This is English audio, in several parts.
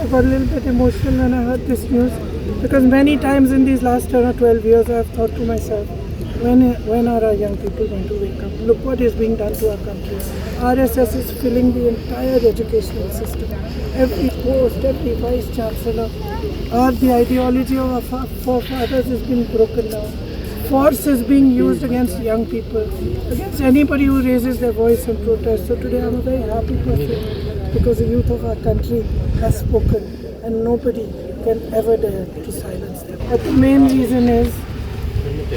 I got a little bit emotional when I heard this news, because many times in these last 10 or 12 years I have thought to myself, when are our young people going to wake up? Look what is being done to our country. RSS is filling the entire educational system. Every post, every vice chancellor, the ideology of our forefathers has been broken down. Force is being used against young people, against anybody who raises their voice and protest. So today I'm a very happy person, because the youth of our country has spoken and nobody can ever dare to silence them. But the main reason is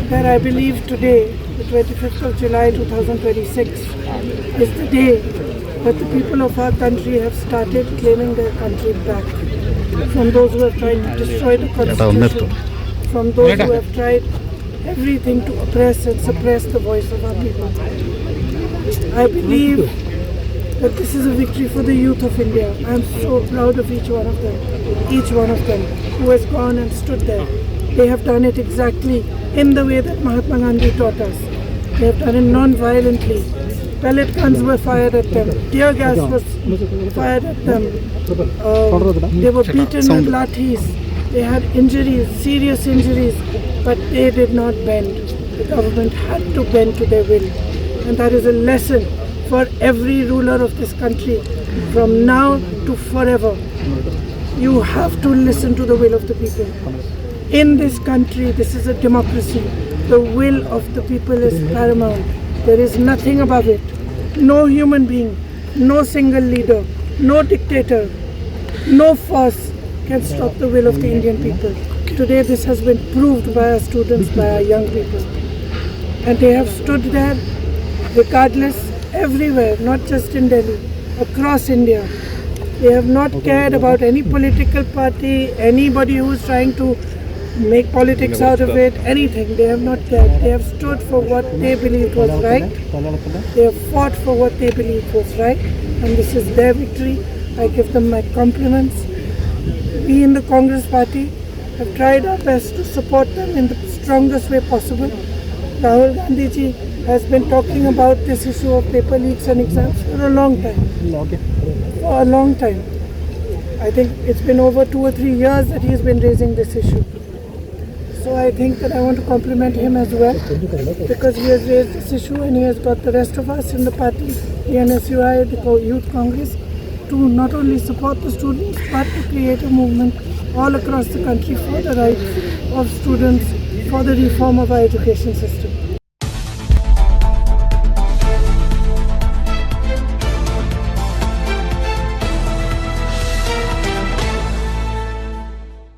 that I believe today, the 25th of July 2026, is the day that the people of our country have started claiming their country back from those who have tried to destroy the constitution, from those who have tried everything to oppress and suppress the voice of our people. I believe that this is a victory for the youth of India. I am so proud of each one of them who has gone and stood there. They have done it exactly in the way that Mahatma Gandhi taught us. They have done it non-violently. Pellet guns were fired at them. Tear gas was fired at them. They were beaten with lathis. They had injuries, serious injuries, but they did not bend. The government had to bend to their will. And that is a lesson for every ruler of this country, from now to forever. You have to listen to the will of the people. In this country, this is a democracy. The will of the people is paramount. There is nothing above it. No human being, no single leader, no dictator, no force can stop the will of the Indian people. Today this has been proved by our students, by our young people. And they have stood there regardless, everywhere, not just in Delhi, across India. They have not cared about any political party, anybody who is trying to make politics out of it, anything. They have not cared. They have stood for what they believed was right. They have fought for what they believed was right. And this is their victory. I give them my compliments. We in the Congress party have tried our best to support them in the strongest way possible. Rahul Gandhi ji has been talking about this issue of paper leaks and exams for a long time. For a long time. I think it's been over 2 or 3 years that he's been raising this issue. So I think that I want to compliment him as well, because he has raised this issue and he has got the rest of us in the party, the NSUI, the Youth Congress, to not only support the students but to create a movement all across the country for the rights of students, for the reform of our education system.